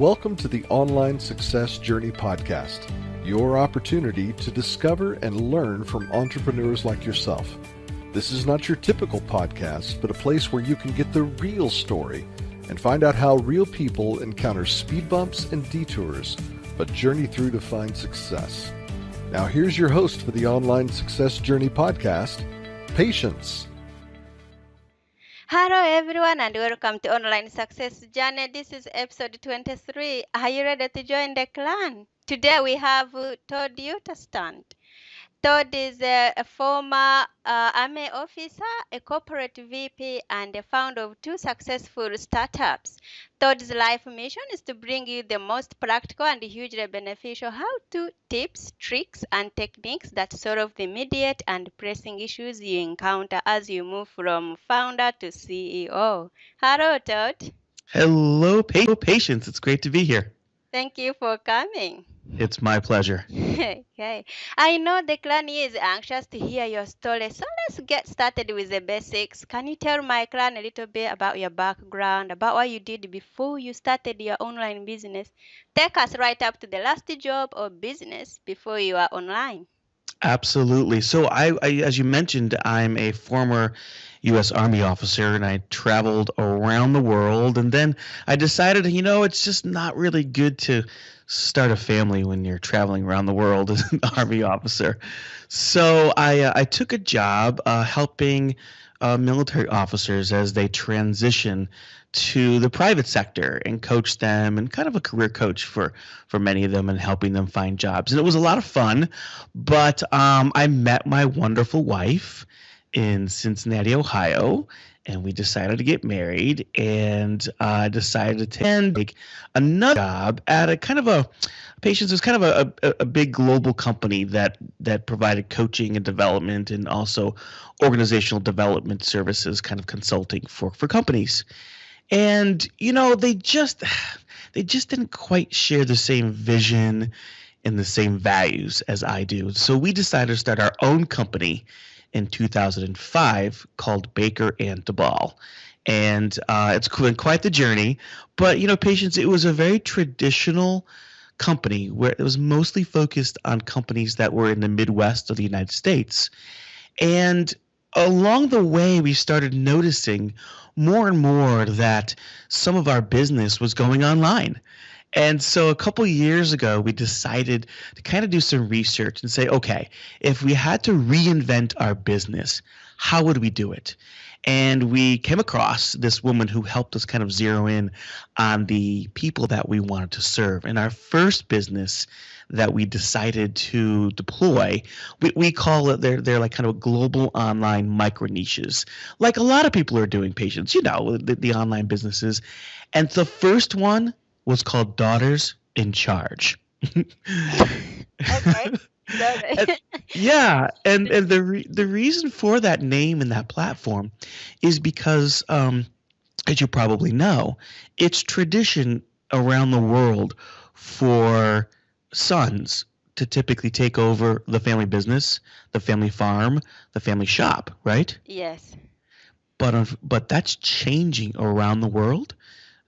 Welcome to the Online Success Journey podcast, your opportunity to discover and learn from entrepreneurs like yourself. This is not your typical podcast, but a place where you can get the real story and find out how real people encounter speed bumps and detours, but journey through to find success. Now here's your host for the Online Success Journey podcast, Patience. Hello everyone and welcome to Online Success Journey. This is episode 23. Are you ready to join the clan? Today we have Todd Uterstaedt. Todd is a former Army officer, a corporate VP, and the founder of two successful startups. Todd's life mission is to bring you the most practical and hugely beneficial how-to tips, tricks, and techniques that solve the immediate and pressing issues you encounter as you move from founder to CEO. Hello, Todd. Hello, Patience. It's great to be here. Thank you for coming. It's my pleasure. Okay. I know the clan is anxious to hear your story, so let's get started with the basics. Can you tell my clan a little bit about your background, about what you did before you started your online business? Take us right up to the last job or business before you are online. Absolutely. So I, as you mentioned, I'm a former U.S. Army officer, and I traveled around the world. And then I decided, it's just not really good to start a family when you're traveling around the world as an Army officer. So I took a job helping military officers as they transition to the private sector and coach them, and kind of a career coach for many of them and helping them find jobs. And it was a lot of fun, but I met my wonderful wife in Cincinnati, Ohio, and we decided to get married, and decided to take another job at a kind of a Patience was kind of a big global company that provided coaching and development and also organizational development services, kind of consulting for companies. And, they just didn't quite share the same vision and the same values as I do. So we decided to start our own company in 2005 called Baker and DeBall. And it's been quite the journey. But, Patience, it was a very traditional company where it was mostly focused on companies that were in the Midwest of the United States. And along the way, we started noticing more and more that some of our business was going online. And so a couple years ago, we decided to kind of do some research and say, okay, if we had to reinvent our business, how would we do it? And we came across this woman who helped us kind of zero in on the people that we wanted to serve. And our first business that we decided to deploy, we call it, they're like kind of global online micro niches, like a lot of people are doing, Patience, the online businesses. And the first one was called Daughters in Charge. Okay. Yeah, and the reason for that name and that platform is because, as you probably know, it's tradition around the world for sons to typically take over the family business, the family farm, the family shop, right? Yes. But that's changing around the world.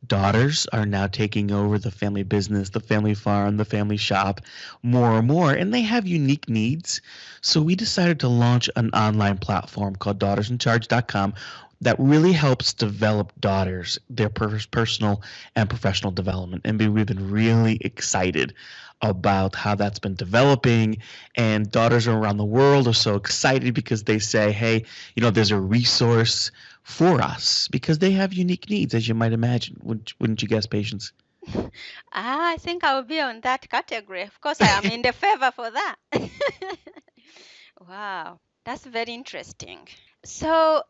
Daughters are now taking over the family business, the family farm, the family shop more and more, and they have unique needs. So we decided to launch an online platform called DaughtersInCharge.com that really helps develop daughters, their personal and professional development. And we've been really excited about how that's been developing, and daughters around the world are so excited because they say, hey, there's a resource for us, because they have unique needs, as you might imagine. Wouldn't you guess, Patience? I think I will be on that category. Of course, I am in the favor for that. Wow, that's very interesting. So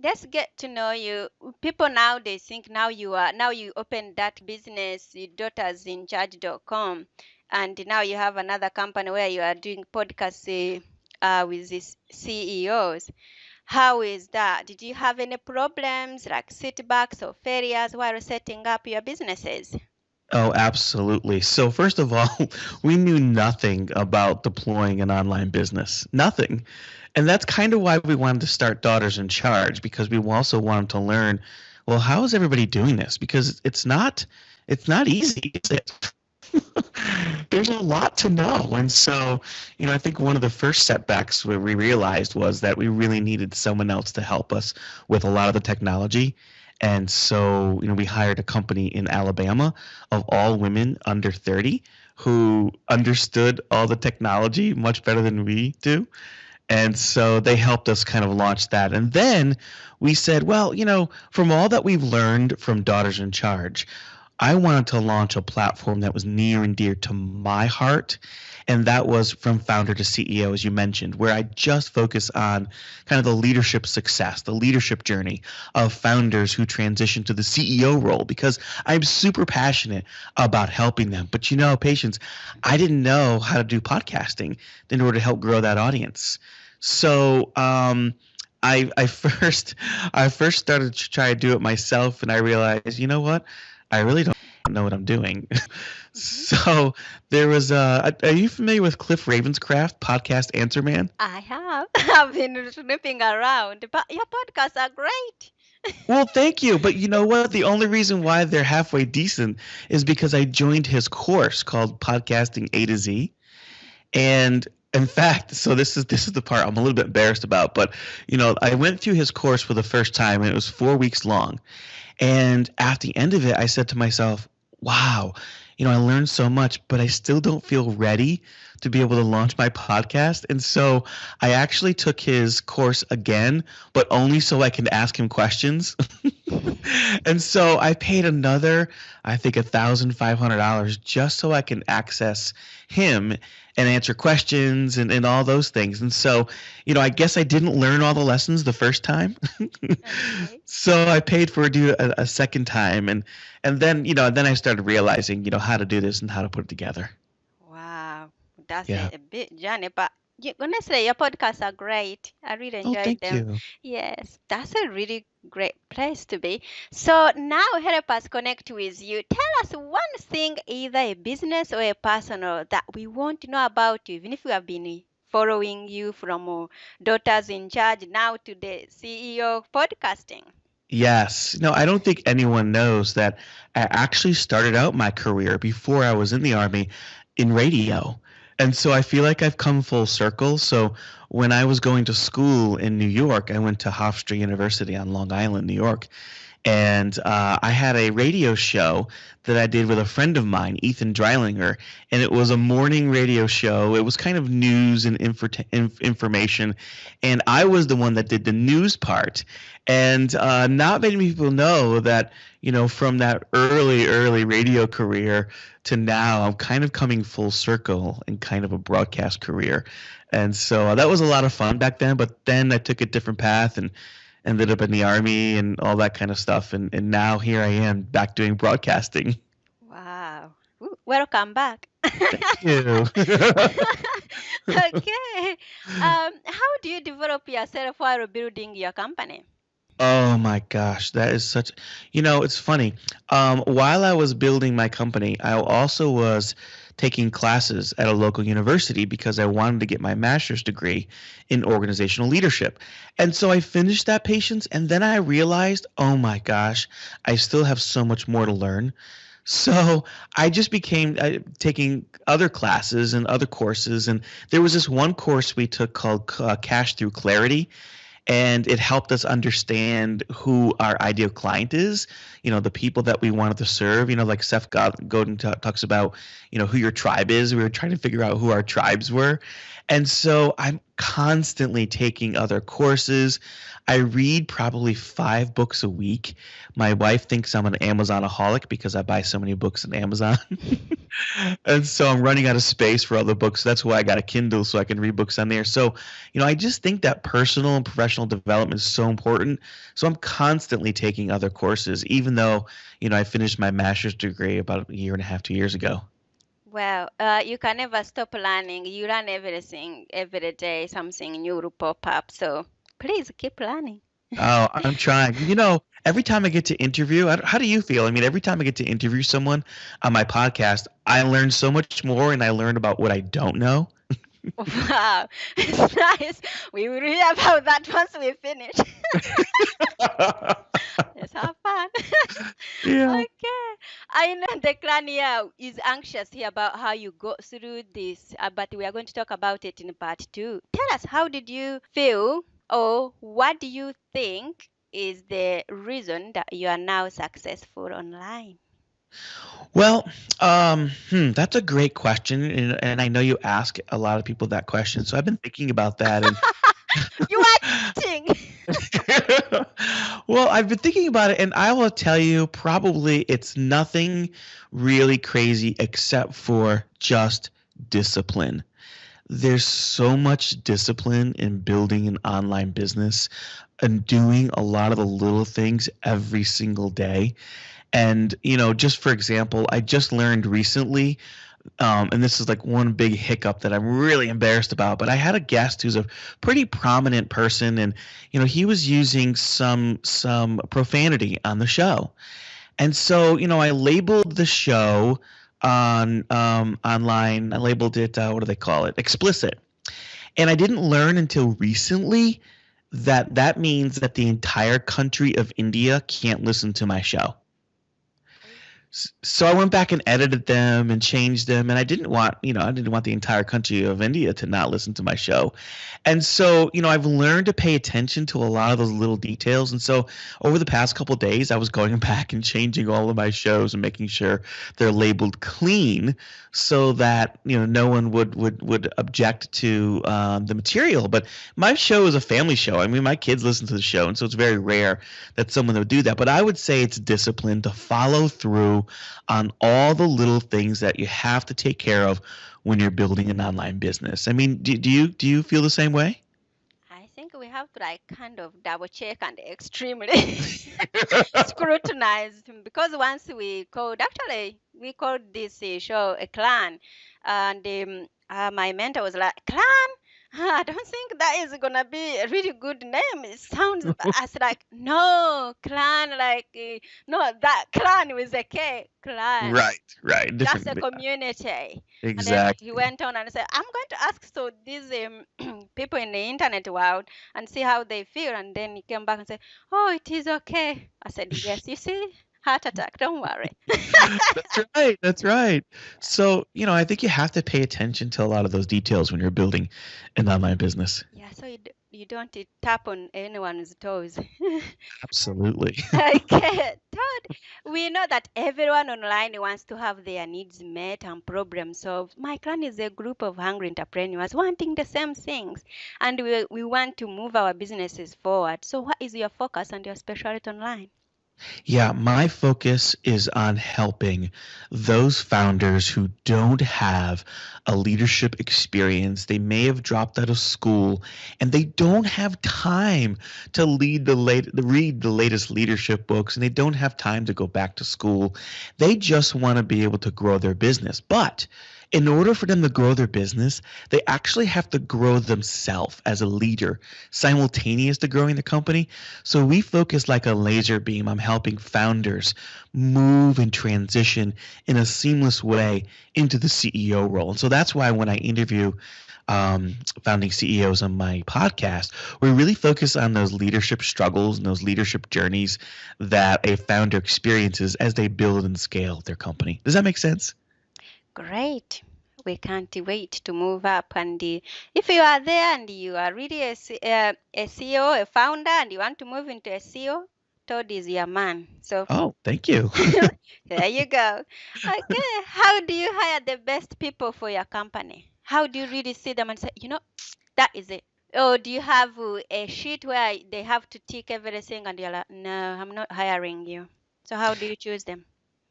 let's get to know you. People now, they think now you opened that business, DaughtersInCharge.com, and now you have another company where you are doing podcasts with these CEOs. How is that? Did you have any problems like setbacks or failures while setting up your businesses? Oh, absolutely. So first of all, we knew nothing about deploying an online business. Nothing. And that's kind of why we wanted to start Daughters in Charge, because we also wanted to learn, well, how is everybody doing this? Because it's not it's not easy, is it? There's a lot to know. And so, I think one of the first setbacks where we realized was that we really needed someone else to help us with a lot of the technology. And so, we hired a company in Alabama of all women under 30 who understood all the technology much better than we do. And so they helped us kind of launch that. And then we said, well, from all that we've learned from Daughters in Charge, I wanted to launch a platform that was near and dear to my heart. And that was From Founder to CEO, as you mentioned, where I just focus on kind of the leadership success, the leadership journey of founders who transition to the CEO role, because I'm super passionate about helping them. But Patience, I didn't know how to do podcasting in order to help grow that audience. So I first started to try to do it myself, and I realized, you know what? I really don't know what I'm doing. So there was are you familiar with Cliff Ravenscraft, podcast Answer Man? I have. I've been snooping around, but your podcasts are great. Well, thank you. But you know what? The only reason why they're halfway decent is because I joined his course called Podcasting A to Z. And in fact, so this is the part I'm a little bit embarrassed about, but I went through his course for the first time, and it was 4 weeks long. And at the end of it, I said to myself, wow, I learned so much, but I still don't feel ready to be able to launch my podcast. And so I actually took his course again, but only so I can ask him questions. And so I paid another, I think, $1,500 just so I can access him and answer questions and all those things. And so, I guess I didn't learn all the lessons the first time. Okay. So I paid for it a second time. And then, then I started realizing, how to do this and how to put it together. Wow, that's Yeah. a bit journey, but honestly, your podcasts are great. I really Oh, enjoyed thank them. you. Yes, that's a really great place to be. So now help us connect with you. Tell us one thing, either a business or a personal, that we want to know about you, even if we have been following you from Daughters in Charge now to the CEO of podcasting. Yes. No, I don't think anyone knows that I actually started out my career before I was in the Army in radio. And so I feel like I've come full circle. So when I was going to school in New York, I went to Hofstra University on Long Island, New York. And I had a radio show that I did with a friend of mine, Ethan Dreilinger, and it was a morning radio show. It was kind of news and information, and I was the one that did the news part. And not many people know that, from that early radio career to now, I'm kind of coming full circle in kind of a broadcast career. And so that was a lot of fun back then, but then I took a different path and ended up in the Army and all that kind of stuff. And now here I am back doing broadcasting. Wow. Ooh, welcome back. Thank you. Okay. How do you develop yourself while building your company? Oh my gosh, that is such, it's funny. While I was building my company, I also was taking classes at a local university because I wanted to get my master's degree in organizational leadership. And so I finished that, Patience, and then I realized, oh my gosh, I still have so much more to learn. So I just became taking other classes and other courses. And there was this one course we took called Cash Through Clarity. And it helped us understand who our ideal client is, the people that we wanted to serve. Like Seth Godin talks about, who your tribe is. We were trying to figure out who our tribes were. And so I'm constantly taking other courses. I read probably 5 books a week. My wife thinks I'm an Amazonaholic because I buy so many books on Amazon. And so I'm running out of space for other books. That's why I got a Kindle so I can read books on there. So, I just think that personal and professional development is so important. So I'm constantly taking other courses, even though, I finished my master's degree about a year and a half, 2 years ago. Well, you can never stop learning. You learn everything every day. Something new will pop up. So please keep learning. Oh, I'm trying. Every time I get to interview, how do you feel? I mean, every time I get to interview someone on my podcast, I learn so much more and I learn about what I don't know. Wow, it's nice. We will hear about that once we finish. Let's have fun. Yeah. Okay. I know the clan here is anxious here about how you go through this, but we are going to talk about it in part two. Tell us, how did you feel, or what do you think is the reason that you are now successful online? Well, that's a great question, and I know you ask a lot of people that question. So I've been thinking about that, and You are cheating. well, I've been thinking about it, and I will tell you, probably it's nothing really crazy except for just discipline. There's so much discipline in building an online business and doing a lot of the little things every single day. And, just for example, I just learned recently, and this is like one big hiccup that I'm really embarrassed about, but I had a guest who's a pretty prominent person, and, he was using some profanity on the show. And so, I labeled the show on online. I labeled it, what do they call it? Explicit. And I didn't learn until recently that that means that the entire country of India can't listen to my show. So I went back and edited them and changed them, and I didn't want the entire country of India to not listen to my show. And so, I've learned to pay attention to a lot of those little details. And so over the past couple of days, I was going back and changing all of my shows and making sure they're labeled clean so that, no one would object to the material. But my show is a family show. I mean, my kids listen to the show, and so it's very rare that someone would do that. But I would say it's discipline to follow through on all the little things that you have to take care of when you're building an online business. I mean, do you feel the same way? I think we have to kind of double check and extremely scrutinize, because once we called this show a clan, and my mentor was like, clan? I don't think that is gonna be a really good name. It sounds as like, no, clan, no, that clan with a K, clan. Right. That's Different. a community. And then Exactly. he went on and said, I'm going to ask these people in the internet world and see how they feel. And then he came back and said, oh, it is okay. I said, yes, you see, heart attack, don't worry. That's right. So, I think you have to pay attention to a lot of those details when you're building an online business. Yeah, so you don't tap on anyone's toes. Absolutely. Okay, Todd, we know that everyone online wants to have their needs met and problems solved. My clan is a group of hungry entrepreneurs wanting the same things, and we want to move our businesses forward. So what is your focus and your specialty online? Yeah, my focus is on helping those founders who don't have a leadership experience. They may have dropped out of school and they don't have time to read the latest leadership books, and they don't have time to go back to school. They just want to be able to grow their business. But in order for them to grow their business, they actually have to grow themselves as a leader simultaneous to growing the company. So we focus like a laser beam on helping founders move and transition in a seamless way into the CEO role. And so that's why when I interview founding CEOs on my podcast, we really focus on those leadership struggles and those leadership journeys that a founder experiences as they build and scale their company. Does that make sense? Great. We can't wait to move up. And if you are there and you are really a CEO, a founder, and you want to move into a CEO, Todd is your man. So, oh, thank you. There you go. Okay. How do you hire the best people for your company? How do you really see them and say, that is it? Or do you have a sheet where they have to tick everything and you're like, no, I'm not hiring you? So how do you choose them?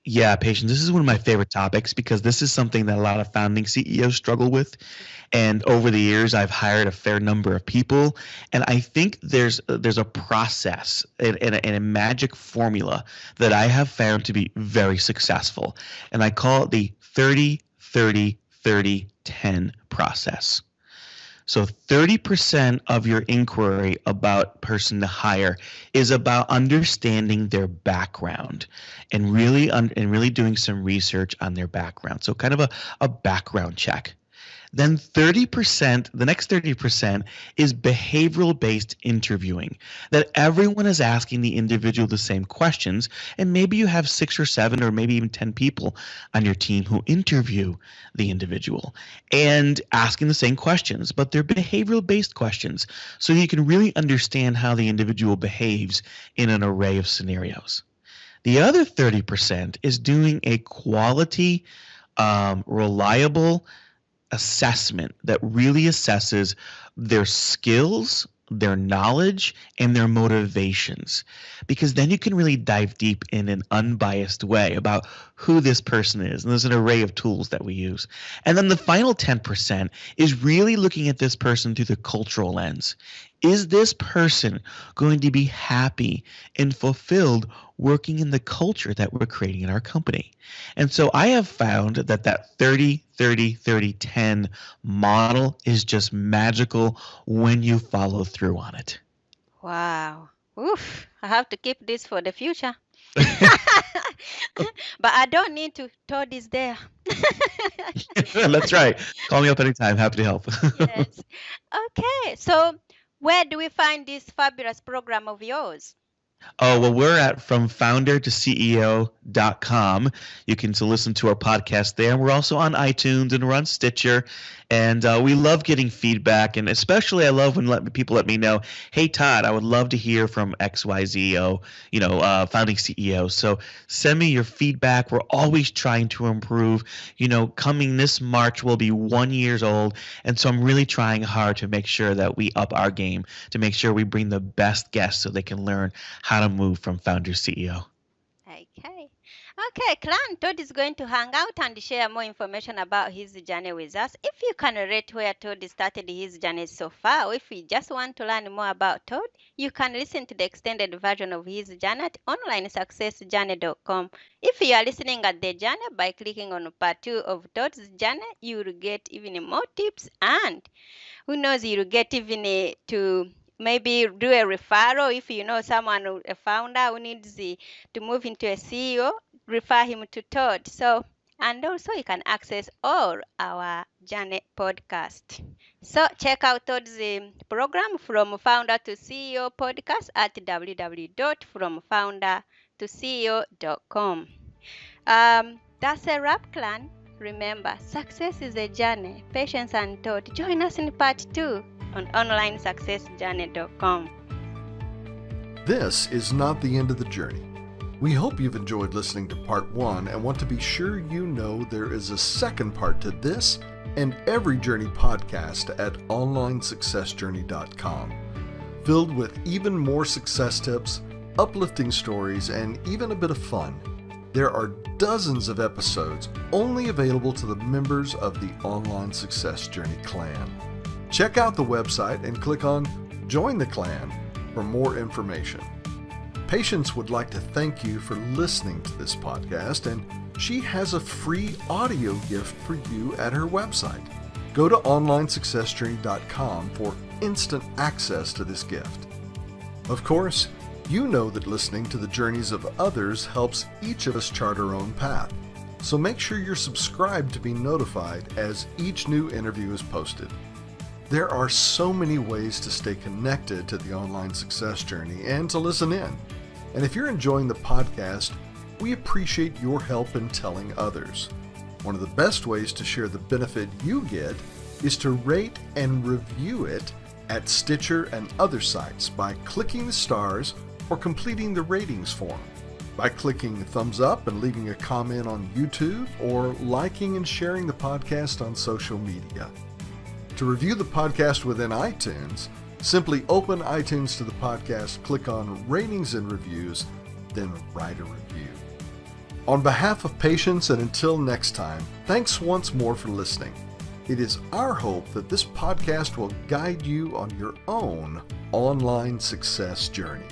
Yeah, patience. This is one of my favorite topics because this is something that a lot of founding CEOs struggle with. And over the years, I've hired a fair number of people. And I think there's a process and a magic formula that I have found to be very successful. And I call it the 30-30-30-10 process. So 30% of your inquiry about person to hire is about understanding their background and really doing some research on their background. So kind of a background check. Then 30%, the next 30% is behavioral-based interviewing, that everyone is asking the individual the same questions, and maybe you have 6 or 7 or maybe even 10 people on your team who interview the individual and asking the same questions, but they're behavioral-based questions, so you can really understand how the individual behaves in an array of scenarios. The other 30% is doing a quality, reliable assessment that really assesses their skills, their knowledge, and their motivations, because then you can really dive deep in an unbiased way about who this person is. And there's an array of tools that we use. And then the final 10% is really looking at this person through the cultural lens. Is this person going to be happy and fulfilled working in the culture that we're creating in our company? And so I have found that 30, 30, 30, 10 model is just magical when you follow through on it. Wow. Oof. I have to keep this for the future. But I don't need to. Todd is there. That's right. Call me up anytime. Happy to help. Yes. Okay. So where do we find this fabulous program of yours? Oh, well, we're at FromFounder2CEO.com. You can listen to our podcast there. We're also on iTunes and we're on Stitcher. And we love getting feedback. And especially I love when people let me know, hey, Todd, I would love to hear from XYZ, founding CEO. So send me your feedback. We're always trying to improve. Coming this March, we'll be 1 year old. And so I'm really trying hard to make sure that we up our game, to make sure we bring the best guests so they can learn how to move from founder CEO. Okay, Clan, Todd is going to hang out and share more information about his journey with us. If you can rate where Todd started his journey so far, or if you just want to learn more about Todd, you can listen to the extended version of his journey at onlinesuccessjourney.com. If you are listening at the journey by clicking on part 2 of Todd's journey, you will get even more tips, and who knows, you'll get even to maybe do a referral. If you know someone, a founder who needs to move into a CEO, refer him to Todd. And also you can access all our journey podcast. So check out Todd's program, From Founder to CEO podcast, at www.fromfounder2ceo.com. That's a wrap, Clan. Remember, success is a journey. Patience and Todd. Join us in part 2 on onlinesuccessjourney.com. This is not the end of the journey. We hope you've enjoyed listening to part 1 and want to be sure you know there is a second part to this and every journey podcast at onlinesuccessjourney.com, filled with even more success tips, uplifting stories, and even a bit of fun. There are dozens of episodes only available to the members of the Online Success Journey clan. Check out the website and click on Join the Clan for more information. Patience would like to thank you for listening to this podcast, and she has a free audio gift for you at her website. Go to onlinesuccessjourney.com for instant access to this gift. Of course, you know that listening to the journeys of others helps each of us chart our own path. So make sure you're subscribed to be notified as each new interview is posted. There are so many ways to stay connected to the Online Success Journey and to listen in. And if you're enjoying the podcast, we appreciate your help in telling others. One of the best ways to share the benefit you get is to rate and review it at Stitcher and other sites by clicking the stars or completing the ratings form, by clicking thumbs up and leaving a comment on YouTube, or liking and sharing the podcast on social media. To review the podcast within iTunes, simply open iTunes to the podcast, click on Ratings and Reviews, then write a review. On behalf of Patience, and until next time, thanks once more for listening. It is our hope that this podcast will guide you on your own online success journey.